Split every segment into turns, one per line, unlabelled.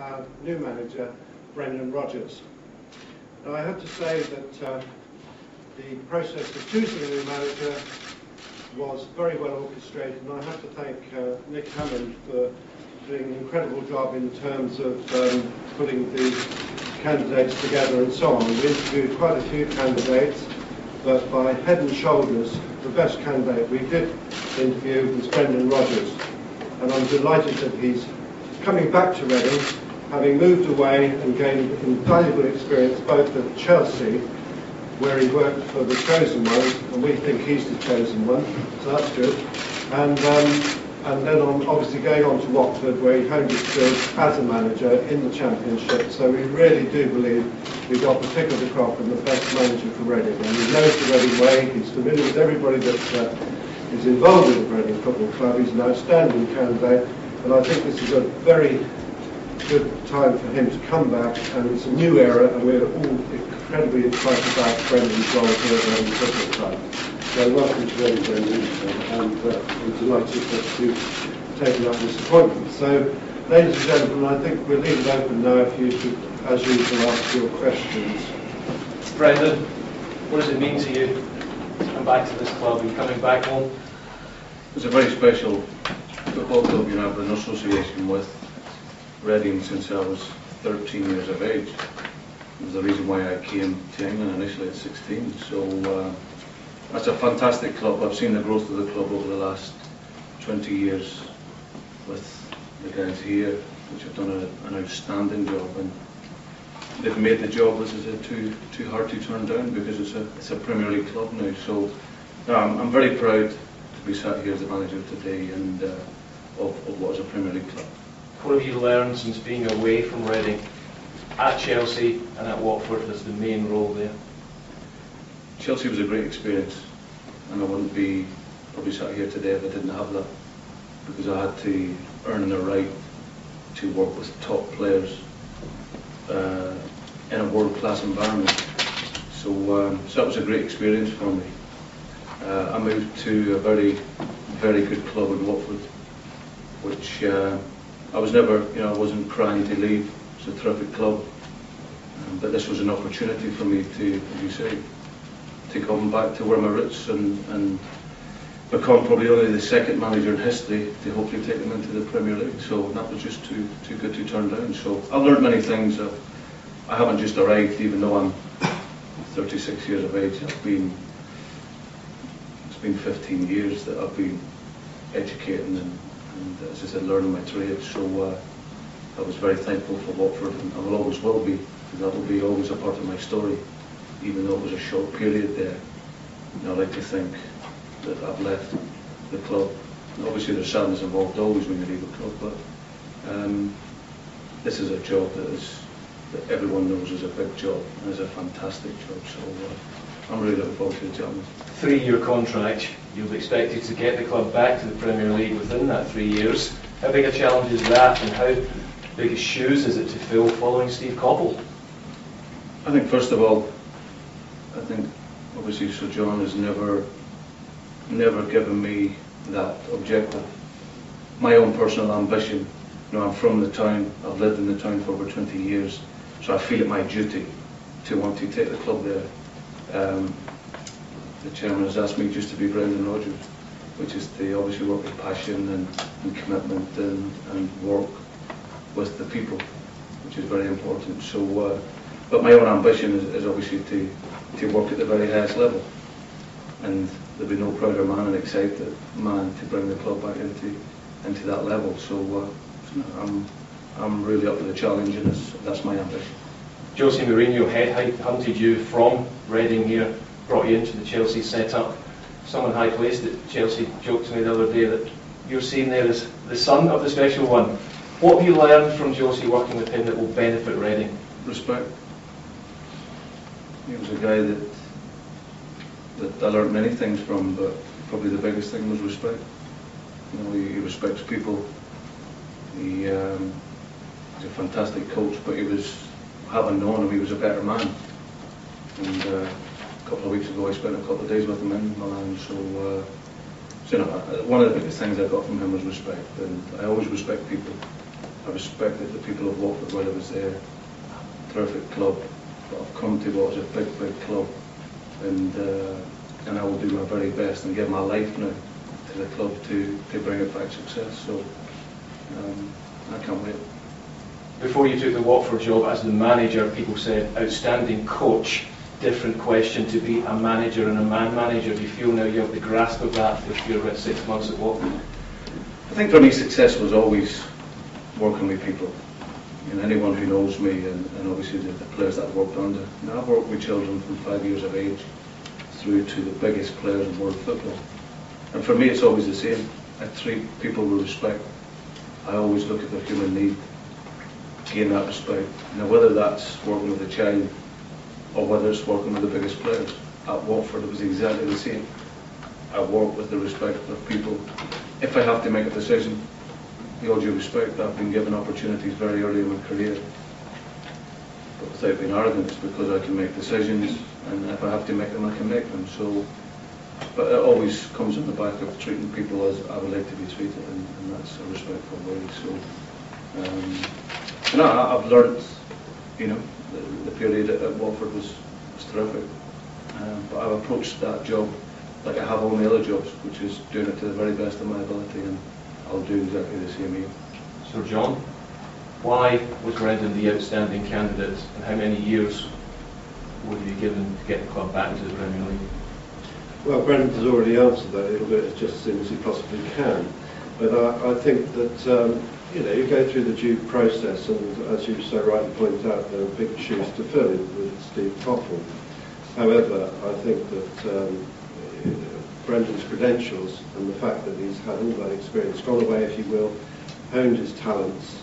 our new manager, Rodgers. Now I have to say that the process of choosing a new manager was very well orchestrated, and I have to thank Nick Hammond for doing an incredible job in terms of putting the candidates together and so on. We interviewed quite a few candidates, but by head and shoulders, the best candidate we did interview was Rodgers. And I'm delighted that he's coming back to Reading, having moved away and gained invaluable experience both at Chelsea, where he worked for the chosen one, and we think he's the chosen one, so that's good. And then obviously going on to Watford, where he honed his skills as a manager in the Championship. So we really do believe we got the pick of the crop and the best manager for Reading. And he knows the Reading way. He's familiar with everybody that is involved with the Reading Football Club. He's an outstanding candidate, and I think this is a very good time for him to come back. And it's a new era, and we're all incredibly excited about Brendan's role here at Reading Football Club. So welcome to Reading, Brendan, and I'm delighted that you've taken up this appointment. So, ladies and gentlemen, I think we'll leave it open now if you should, as usual, ask your questions.
Brendan, what does it mean to you to come back to this club and coming back home?
It's a very special football club. You know, I've been in association with Reading since I was 13 years of age. It was the reason why I came to England initially at 16. So that's a fantastic club. I've seen the growth of the club over the last 20 years with the guys here, which have done an outstanding job, and they've made the job, as I said, too hard to turn down, because it's a Premier League club now. So I'm very proud to be sat here as the manager today and of what is a Premier League club.
What have you learned since being away from Reading at Chelsea and at Watford as the main role there?
Chelsea was a great experience, and I wouldn't be probably sat here today if I didn't have that, because I had to earn the right to work with top players in a world-class environment. So that was a great experience for me. I moved to a very, very good club in Watford, which I was never, I wasn't crying to leave. It's a terrific club, but this was an opportunity for me to, as you say, to come back to where my roots and become probably only the second manager in history to hopefully take them into the Premier League. So that was just too good to turn down. So I've learned many things. I haven't just arrived, even though I'm 36 years of age. It's been 15 years that I've been educating and as I said, learning my trade. So I was very thankful for Watford, and I will always will be, because that will be always a part of my story, even though it was a short period there. I like to think that I've left the club. And obviously there's sadness involved always when you leave a club, but this is a job that everyone knows is a big job and is a fantastic job. So I'm really looking forward to the challenge.
3-year contract. You'll be expected to get the club back to the Premier League within that 3 years. How big a challenge is that, and how big shoes is it to fill following Steve Coppell?
I think first of all, I think obviously Sir John has never given me that objective. My own personal ambition, I'm from the town, I've lived in the town for over 20 years, so I feel it my duty to want to take the club there. The chairman has asked me just to be Brendan Rodgers, which is to obviously work with passion and commitment and work with the people, which is very important. So, but my own ambition is obviously to work at the very highest level, and there'll be no prouder man and excited man to bring the club back into that level. So I'm really up for the challenge, and that's my ambition.
Jose Mourinho headhunted you from Reading here, brought you into the Chelsea setup. Someone high placed at Chelsea joked to me the other day that you're seen there as the son of the special one. What have you learned from Jose working with him that will benefit Reading?
Respect. He was a guy that I learned many things from, but probably the biggest thing was respect. He respects people. He's a fantastic coach, but having known him, he was a better man. And a couple of weeks ago, I spent a couple of days with him in Milan. So, one of the biggest things I got from him was respect, and I always respect people. I respected the people of Watford while I was there. Terrific club. But I've come to what is a big, big club, and I will do my very best and give my life now to the club to bring it back success. So I can't wait.
Before you took the Watford job as the manager, people said outstanding coach. Different question to be a manager and a man manager. Do you feel now you have the grasp of that if you're about 6 months at Watford?
I think for me success was always working with people. And anyone who knows me, and obviously the players that I've worked under. Now, I've worked with children from 5 years of age through to the biggest players in world football. And for me it's always the same. I treat people with respect. I always look at their human need, gain that respect. Now whether that's working with a child or whether it's working with the biggest players, at Watford it was exactly the same. I work with the respect of people. If I have to make a decision, with all due respect, I've been given opportunities very early in my career. But without being arrogant, it's because I can make decisions, and if I have to make them, I can make them. So, but it always comes on the back of treating people as I would like to be treated, and that's a respectful way. So, and I've learned, the period at Watford was terrific. But I've approached that job like I have all my other jobs, which is doing it to the very best of my ability, and I'll do exactly the same here.
Sir John, why was Brendan the outstanding candidate, and how many years would you be given to get the club back to the Premier League?
Well, Brendan has already answered that. He'll do it just as soon as he possibly can. But I think that you go through the due process, and as you so rightly point out, there are big shoes to fill with Steve Coppell. However, I think that Brendan's credentials and the fact that he's had all that experience, gone away, if you will, honed his talents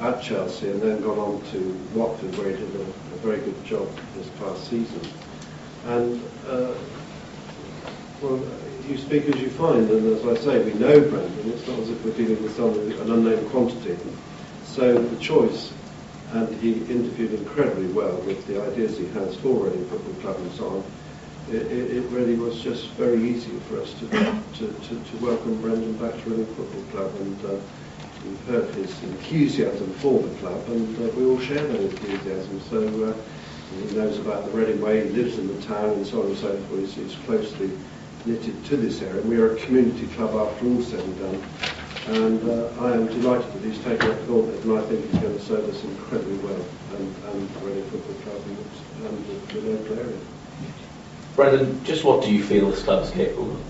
at Chelsea, and then gone on to Watford, where he did a very good job this past season. And well, you speak as you find, and as I say, we know Brendan. It's not as if we're dealing with an unknown quantity. So the choice, and he interviewed incredibly well with the ideas he has for Reading Football Club and so on. It really was just very easy for us to welcome Brendan back to Reading Football Club, and we've heard his enthusiasm for the club, and we all share that enthusiasm. So he knows about the Reading way, he lives in the town, and so on and so forth. He's closely knitted to this area, and we are a community club after all said and done. And I am delighted that he's taken up Gauntlet, and I think he's going to serve us incredibly well, and the Reading Football Club and the local area.
Brendan, just what do you feel this club is capable of?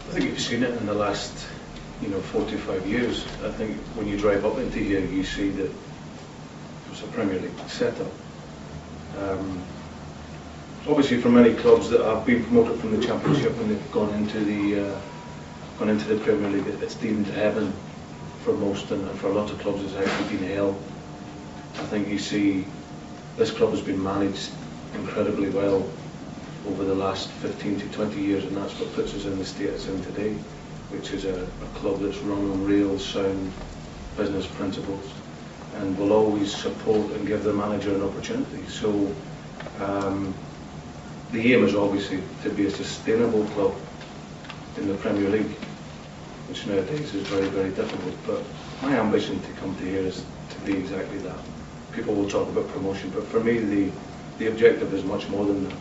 I think you've seen it in the last 45 years. I think when you drive up into here, you see that it's a Premier League setup. Obviously, for many clubs that have been promoted from the Championship and they've gone into the Premier League, it's deemed heaven for most, and for a lot of clubs it's actually been hell. I think you see this club has been managed incredibly well over the last 15 to 20 years, and that's what puts us in the state it's in today, which is a club that's run on real sound business principles and will always support and give the manager an opportunity. So the aim is obviously to be a sustainable club in the Premier League, which nowadays is very, very difficult. But my ambition to come to here is to be exactly that. People will talk about promotion, but for me the objective is much more than that.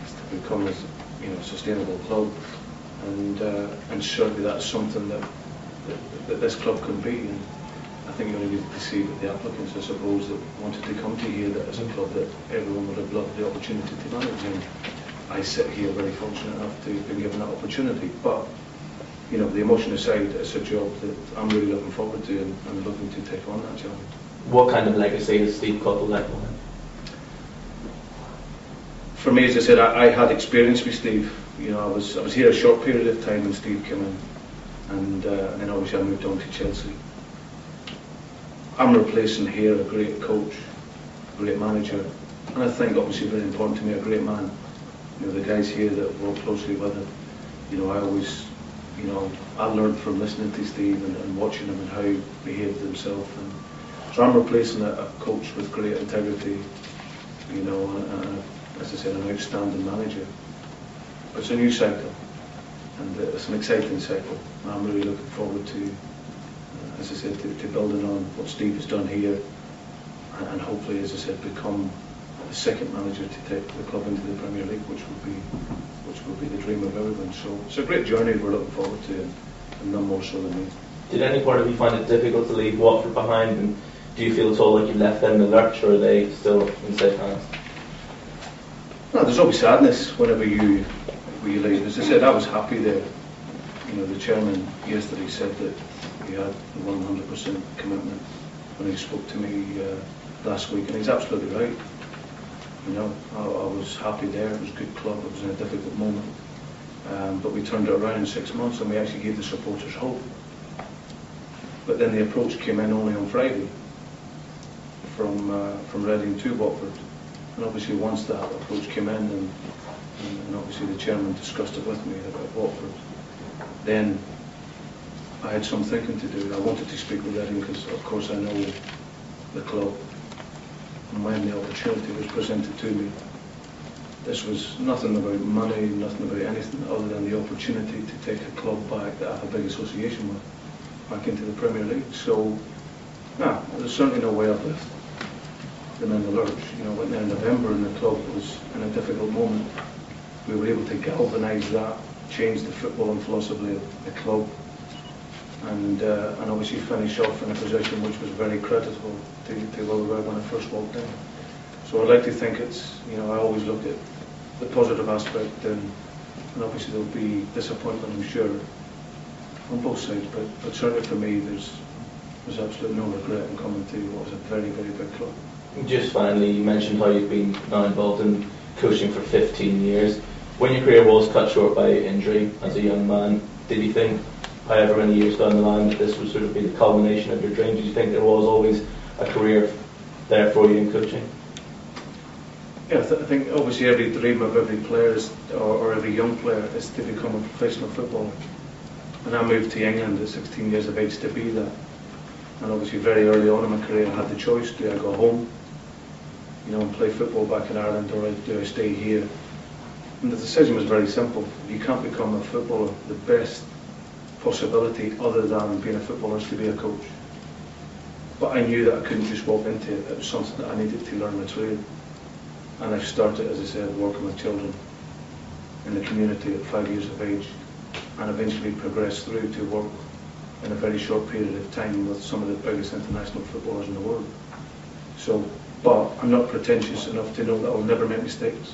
It's to become a sustainable club, and certainly that's something that this club can be. And I think you only need to see with the applicants, I suppose, that wanted to come to here, that as a club that everyone would have loved the opportunity to manage. And I sit here very fortunate enough to have been given that opportunity. But the emotion aside, it's a job that I'm really looking forward to, and I'm looking to take on that job.
What kind of legacy is Steve Coppell left on?
For me, as I said, I had experience with Steve. I was here a short period of time when Steve came in, and then obviously I moved on to Chelsea. I'm replacing here a great coach, a great manager, and I think obviously very important to me, a great man. The guys here that work closely with him, I always, I learned from listening to Steve and watching him and how he behaved himself. And so I'm replacing a coach with great integrity, and as I said, an outstanding manager. But it's a new cycle, and it's an exciting cycle. I'm really looking forward to as I said, to building on what Steve has done here, and hopefully, as I said, become the second manager to take the club into the Premier League, which would be the dream of everyone. So it's a great journey we're looking forward to, and none more so than me.
Did any part of you find it difficult to leave Watford behind, and do you feel at all like you've left them in the lurch, or are they still in safe hands?
No, there's always sadness whenever you leave. As I said, I was happy there. You know, the chairman yesterday said that he had the 100% commitment when he spoke to me last week, and he's absolutely right. You know, I was happy there. It was a good club. It was in a difficult moment, but we turned it around in 6 months, and we actually gave the supporters hope. But then the approach came in only on Friday from Reading to Watford, and obviously once that approach came in, and obviously the chairman discussed it with me about Watford, then I had some thinking to do. I wanted to speak with Reading because, of course, I know the club. And when the opportunity was presented to me, this was nothing about money, nothing about anything other than the opportunity to take a club back that I have a big association with, back into the Premier League. So, no, there's certainly no way I've left them in the lurch. You know, I went there in November and the club was in a difficult moment. We were able to galvanise that, change the football and philosophy of the club, and obviously finish off in a position which was very creditable to where we were when I first walked in. So I'd like to think it's, you know, I always look at the positive aspect, and obviously there'll be disappointment, I'm sure, on both sides, but certainly for me there's absolutely no regret in coming to what was a very, very big club.
Just finally, you mentioned how you've been now involved in coaching for 15 years. When your career was cut short by injury as a young man, did you think, however many years down the line, that this would sort of be the culmination of your dream? Did you think there was always a career there for you in coaching?
Yeah, I think obviously every dream of every player or every young player is to become a professional footballer. And I moved to England at 16 years of age to be that. And obviously very early on in my career I had the choice: do I go home, you know, and play football back in Ireland, or do I stay here? And the decision was very simple. You can't become a footballer. The best possibility other than being a footballer is to be a coach. But I knew that I couldn't just walk into it. It was something that I needed to learn my trade. And I started, as I said, working with children in the community at 5 years of age, and eventually progressed through to work in a very short period of time with some of the biggest international footballers in the world. So, but I'm not pretentious enough to know that I'll never make mistakes,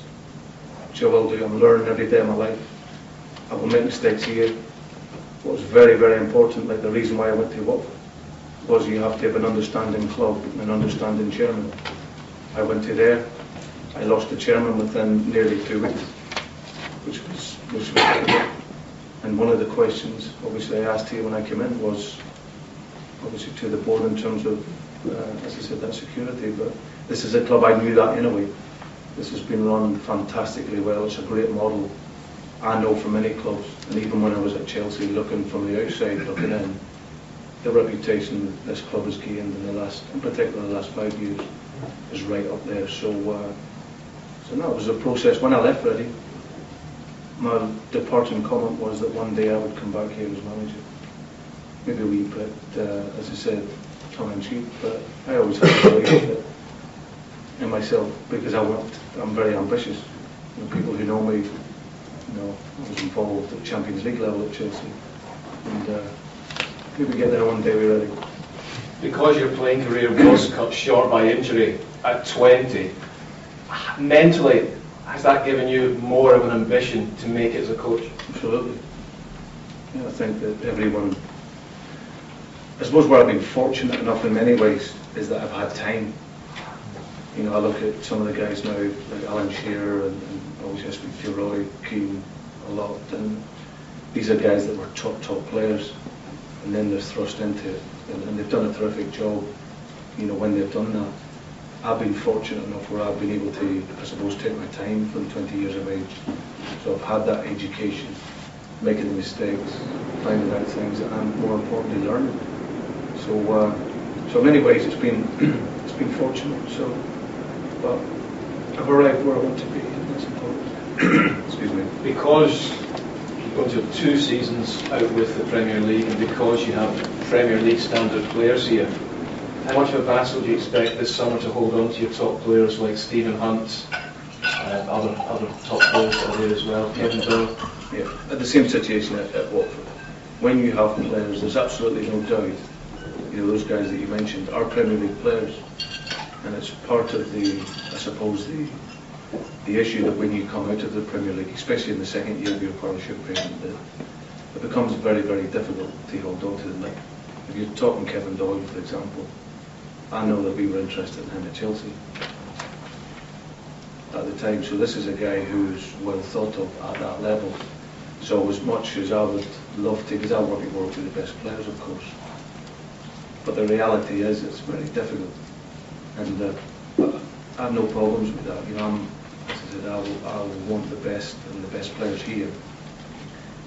which I will do. I'm learning every day of my life. I will make mistakes here. What was very, very important, like the reason why I went to Watford, was you have to have an understanding club, an understanding chairman. I went to there. I lost the chairman within nearly 2 weeks, which was and one of the questions, obviously, I asked here when I came in was, obviously, to the board in terms of, as I said, that security. But this is a club, I knew that anyway. This has been run fantastically well. It's a great model. I know from many clubs, and even when I was at Chelsea, looking from the outside, looking in, the reputation that this club has gained in particular the last 5 years, is right up there. So no, it was a process. When I left Reading, my departing comment was that one day I would come back here as manager. Maybe a wee bit, as I said, tongue in cheek, but I always had to believe it in myself, because I'm very ambitious. You know, people who know me, you know, I was involved at Champions League level at Chelsea, and maybe get there one day we're ready.
Because your playing career was cut short by injury at 20, mentally, has that given you more of an ambition to make it as a coach?
Absolutely. Yeah, I think that everyone, I suppose where I've been fortunate enough in many ways is that I've had time. You know, I look at some of the guys now, like Alan Shearer, and obviously I speak to Roy Keane a lot, and these are guys that were top players, and then they're thrust into it, and they've done a terrific job, you know, when they've done that. I've been fortunate enough where I've been able to, I suppose, take my time from 20 years of age. So I've had that education, making the mistakes, finding out things, and more importantly, learning. So in many ways it's been fortunate. So, but I've arrived where I want to be, and that's important. Excuse me.
Because going to have 2 seasons out with the Premier League, and because you have Premier League standard players here, how much of a battle do you expect this summer to hold on to your top players like Stephen Hunt, other top players are there as well, Kevin Doyle?
Yeah, at the same situation at Watford. When you have players, there's absolutely no doubt, those guys that you mentioned are Premier League players, and it's part of the, I suppose, the issue that when you come out of the Premier League, especially in the second year of your parachute payment, it becomes very, very difficult to hold on to them. Like, if you're talking Kevin Doyle, for example, I know that we were interested in him at Chelsea at the time, so this is a guy who's well thought of at that level. So as much as I would love to, because I want to work with the best players, of course, but the reality is it's very difficult, and I have no problems with that. As I said, I will want the best and the best players here,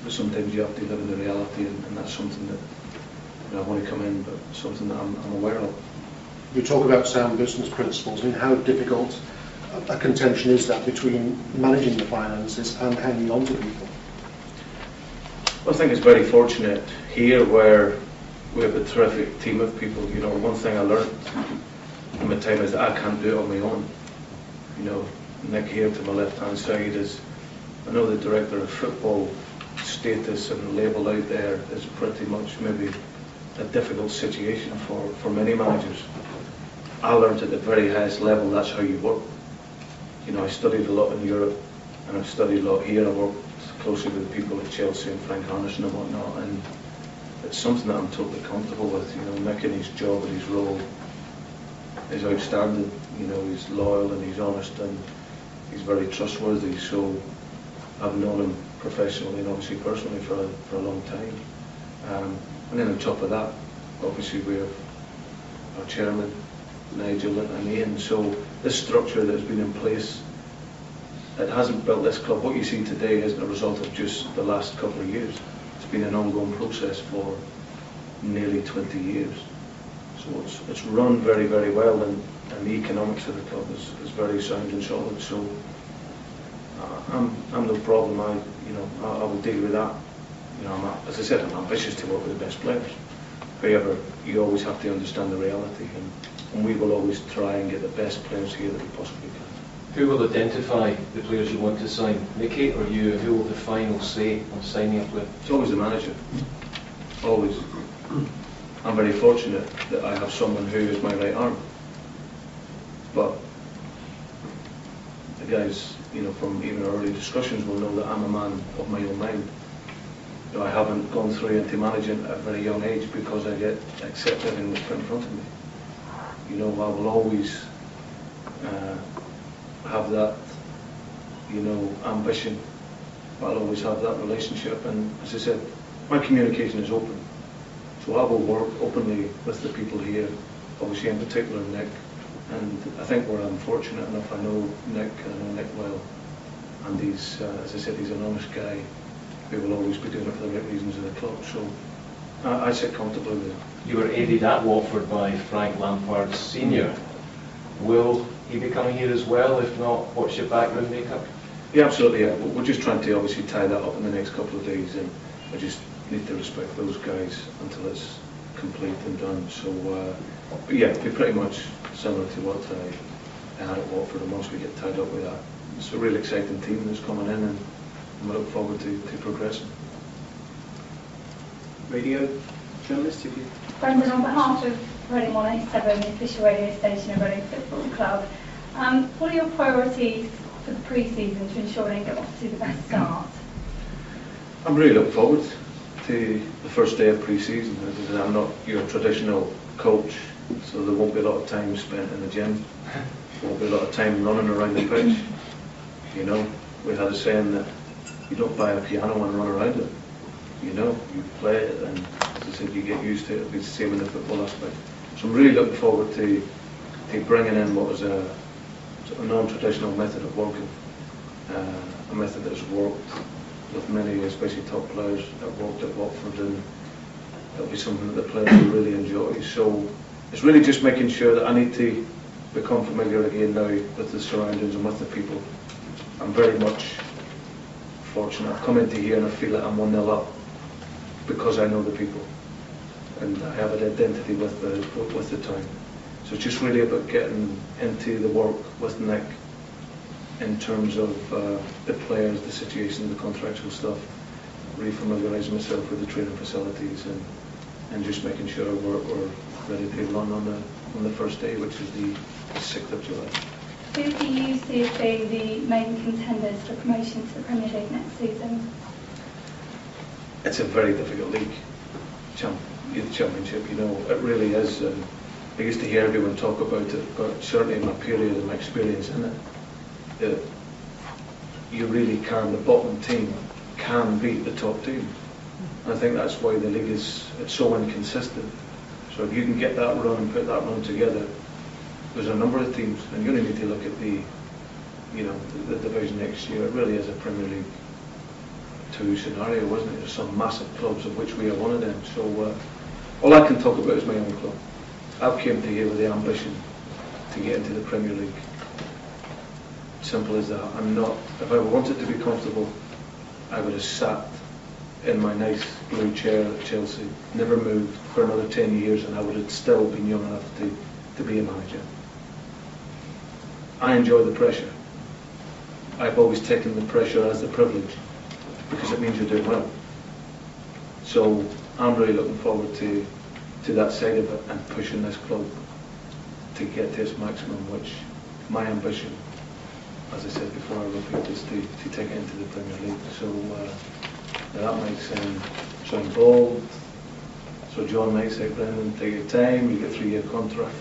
but sometimes you have to live in the reality, and that's something that I want to come in, but something that I'm aware of.
You talk about sound business principles. I mean, how difficult a contention is that between managing the finances and hanging on to people?
Well, I think it's very fortunate here where we have a terrific team of people. One thing I learned in my time is that I can't do it on my own. Nick here to my left-hand side is, I know the director of football status and label out there is pretty much maybe a difficult situation for many managers. I learned at the very highest level that's how you work. I studied a lot in Europe, and I've studied a lot here. I worked closely with people at Chelsea and Frank Harnison and whatnot, and it's something that I'm totally comfortable with. Nick in his job and his role is outstanding. He's loyal and he's honest and he's very trustworthy. So I've known him professionally and obviously personally for a long time. And then on top of that, obviously we have our chairman, Nigel and Ian. So this structure that has been in place, it hasn't built this club. What you see today isn't a result of just the last couple of years. It's been an ongoing process for nearly 20 years. So it's run very, very well, and the economics of the club is very sound and solid. So I'm no problem. I will deal with that. As I said, I'm ambitious to work with the best players. However, you always have to understand the reality, and we will always try and get the best players here that we possibly can.
Who will identify the players you want to sign? Nicky or you? Who will have the final say on signing a player?
It's always the manager. Always. I'm very fortunate that I have someone who is my right arm. But the guys, from even our early discussions will know that I'm a man of my own mind. I haven't gone through into managing at a very young age because I accept everything that's put in front of me. I will always have that, ambition. I'll always have that relationship, and as I said, my communication is open. So I will work openly with the people here, obviously in particular Nick, and I think where I'm fortunate enough, I know Nick and I know Nick well, and he's, as I said, he's an honest guy who will always be doing it for the right reasons of the club. So I sit comfortably with it.
You were aided at Watford by Frank Lampard Senior. Will he be coming here as well? If not, what's your background makeup?
Yeah, absolutely. Yeah. We're just trying to obviously tie that up in the next couple of days, and I just need to respect those guys until it's complete and done. So, but yeah, it'll be pretty much similar to what I had at Watford, and once we get tied up with that, it's a really exciting team that's coming in, and we look forward to progressing.
Radio journalist, if you...
Brendan, on behalf of Reading 187, the official radio station of Reading Football Club, what are your priorities for the pre-season to ensure they get off to the best start?
I'm really looking forward to the first day of pre-season. As I said, I'm not your traditional coach, so there won't be a lot of time spent in the gym. There won't be a lot of time running around the pitch. We had a saying that you don't buy a piano and run around it. You play it, and as I said, you get used to it. It'll be the same in the football aspect. So I'm really looking forward to bringing in what was a non-traditional method of working, a method that has worked with many, especially top players that worked at Watford, and that'll be something that the players will really enjoy. So it's really just making sure that I need to become familiar again now with the surroundings and with the people. I'm very much fortunate. I've come into here and I feel like I'm 1-0 up because I know the people and I have an identity with the town. So it's just really about getting into the work with Nick in terms of the players, the situation, the contractual stuff, really familiarising myself with the training facilities and just making sure we're ready to run on the first day, which is the 6th of July.
Who do you see as being the main contenders for promotion to the Premier League next season?
It's a very difficult league, championship, you know, it really is. I used to hear everyone talk about it, but certainly in my period and my experience in it, you really can, the bottom team can beat the top team. And I think that's why the league it's so inconsistent. So if you can get that run and put that run together, there's a number of teams, and you only need to look at the division next year. It really is a Premier League 2 scenario, wasn't it? There's some massive clubs of which we are one of them. So all I can talk about is my own club. I've came to here with the ambition to get into the Premier League. Simple as that. I'm not. If I wanted to be comfortable, I would have sat in my nice blue chair at Chelsea, never moved for another 10 years, and I would have still been young enough to be a manager. I enjoy the pressure. I've always taken the pressure as a privilege because it means you're doing well. So I'm really looking forward to that side of it and pushing this club to get to its maximum, which my ambition, as I said before, I repeat, is to take it into the Premier League. So that might sound bold. So John might say, Brendan, take your time, you get a 3-year contract.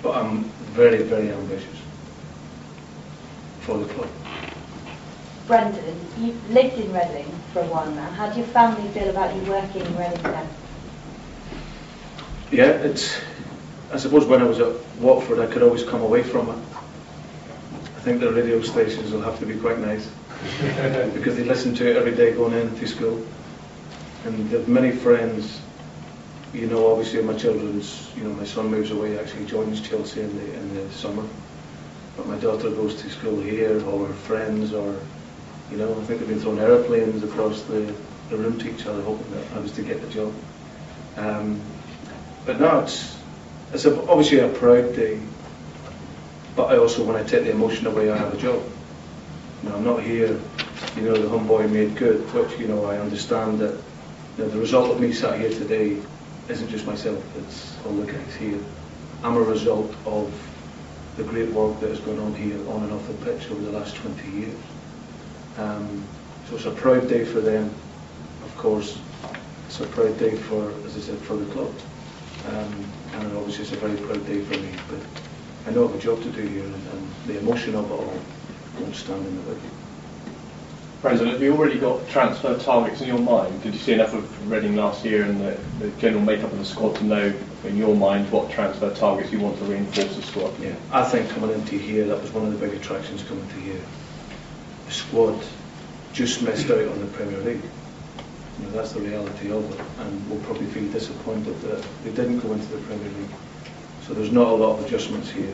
But I'm very, very ambitious for the club.
Brendan, you've lived in Reading for a while now. How do your family feel about you working in Reading then?
Yeah, I suppose when I was at Watford, I could always come away from it. I think the radio stations will have to be quite nice because they listen to it every day going into school. And there are many friends, you know, obviously my children's, you know, my son moves away, actually joins Chelsea in the summer. But my daughter goes to school here, or her friends, or, you know, I think they've been throwing aeroplanes across the room to each other, hoping that I was to get the job. But no, it's obviously a proud day, but I also, when I take the emotion away, I have a job. You know, I'm not here, you know, the homeboy made good, which, you know, I understand that, you know, the result of me sat here today isn't just myself, it's all the guys here. I'm a result of the great work that has gone on here, on and off the pitch over the last 20 years. So it's a proud day for them, of course. It's a proud day for, as I said, for the club. And obviously it's a very proud day for me, but I know I have a job to do here, and the emotion of it all won't stand in the way.
Brendan, have you already got transfer targets in your mind? Did you see enough of Reading last year and the general makeup of the squad to know in your mind what transfer targets you want to reinforce the squad?
Yeah, I think coming into here, that was one of the big attractions coming to here. The squad just missed out on the Premier League. You know, that's the reality of it, and we'll probably feel disappointed that they didn't go into the Premier League. So there's not a lot of adjustments here.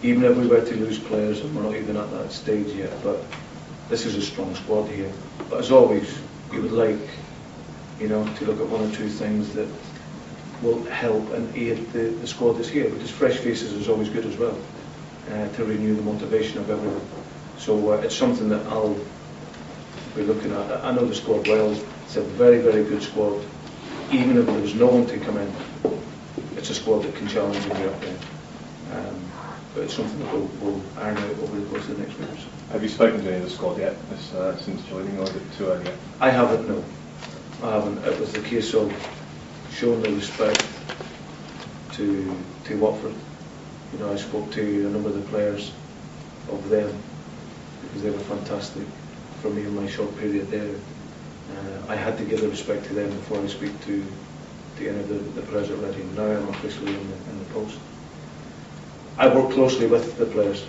Even if we were to lose players, and we're not even at that stage yet, but this is a strong squad here. But as always, we would like, you know, to look at one or two things that will help and aid the squad that's here, because fresh faces is always good as well, to renew the motivation of everyone. So it's something that I'll be looking at. I know the squad well. It's a very, very good squad. Even if there was no one to come in, it's a squad that can challenge and be up there. But it's something that we'll iron out over the course of the next week or so.
Have you spoken to any of the squad yet since joining, or is it too early yet?
I haven't, no. I haven't. It was the case of showing the respect to Watford. You know, I spoke to a number of the players of them because they were fantastic for me in my short period there. I had to give the respect to them before I speak to any of the players at Reading. Now I'm officially in the post. I work closely with the players.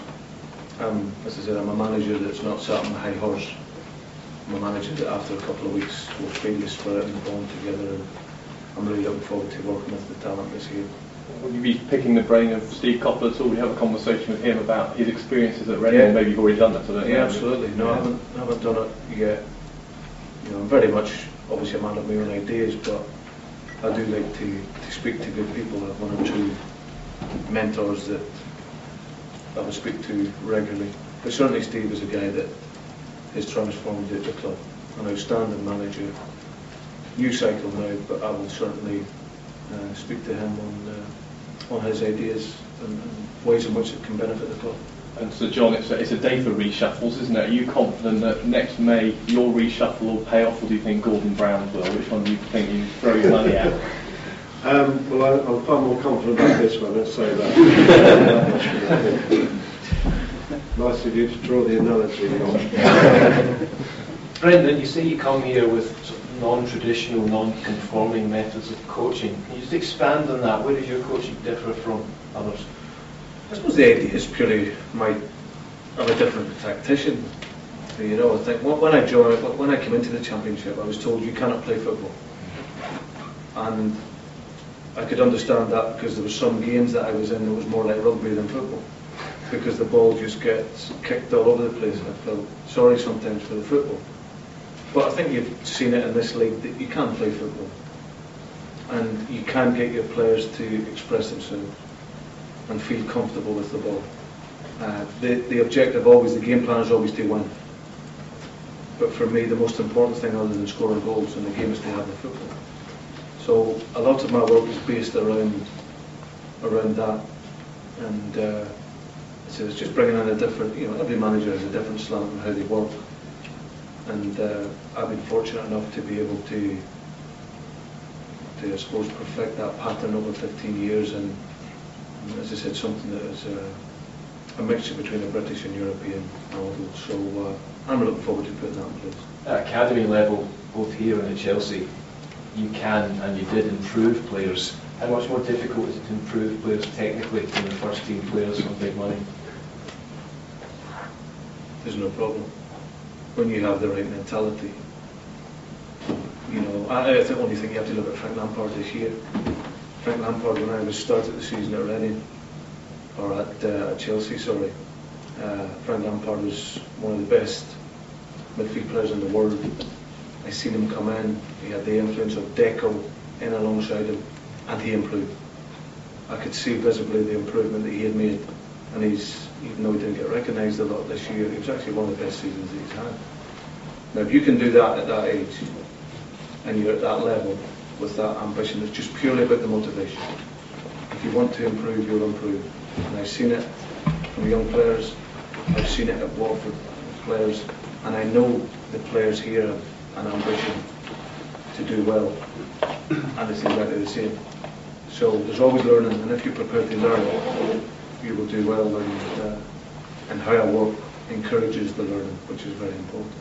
As I said, I'm a manager that's not sat on a high horse. I'm a manager that after a couple of weeks will feel the spirit and bond together. And I'm really looking forward to working with the talent that's here.
Will you be picking the brain of Steve Coppell at all? We have a conversation with him about his experiences at Reading.
Yeah.
Maybe you've already done that. So I don't know.
Absolutely. No, I haven't done it yet. You know, I'm very much obviously a man of my own ideas, but I do like to speak to good people. I have one or two mentors that I would speak to regularly. But certainly Steve is a guy that has transformed the club. An outstanding manager. New cycle now, but I will certainly speak to him on his ideas and ways in which it can benefit the club.
And so, John, it's a day for reshuffles, isn't it? Are you confident that next May your reshuffle will pay off, or do you think Gordon Brown's will? Which one do you think you throw your money at?
Well, I'm far more confident about this one, let's say that. Nice of you to draw the analogy.
Brendan, you say you come here with sort of non-traditional, non-conforming methods of coaching. Can you just expand on that? Where does your coaching differ from others?
I suppose the idea is purely I'm a different tactician. You know, I think when I came into the Championship, I was told you cannot play football, and I could understand that because there were some games that I was in that was more like rugby than football, because the ball just gets kicked all over the place. I felt sorry sometimes for the football. But I think you've seen it in this league that you can play football and you can get your players to express themselves and feel comfortable with the ball. The objective always, the game plan is always to win. But for me, the most important thing other than scoring goals in the game is to have the football. So a lot of my work is based around that, and so it's just bringing in a different, you know, every manager has a different slant on how they work. And I've been fortunate enough to be able to I suppose, perfect that pattern over 15 years, and as I said, something that is a mixture between a British and European model. So I'm looking forward to putting that in place.
At academy level, both here and at Chelsea, you can and you did improve players. How much more difficult is it to improve players technically than the first team players on big money?
There's no problem. When you have the right mentality. You know, I think the only thing you have to look at Frank Lampard this year. Frank Lampard, when I started the season at Reading, or at Chelsea, sorry, Frank Lampard was one of the best midfield players in the world. I seen him come in, he had the influence of Deco in alongside him, and he improved. I could see visibly the improvement that he had made, and even though he didn't get recognised a lot this year, it was actually one of the best seasons that he's had. Now, if you can do that at that age, and you're at that level with that ambition, it's just purely about the motivation. If you want to improve, you'll improve. And I've seen it from young players, I've seen it at Watford players, and I know the players here have an ambition to do well, and it's exactly the same. So there's always learning, and if you're prepared to learn, you will do well, and how I work encourages the learning, which is very important.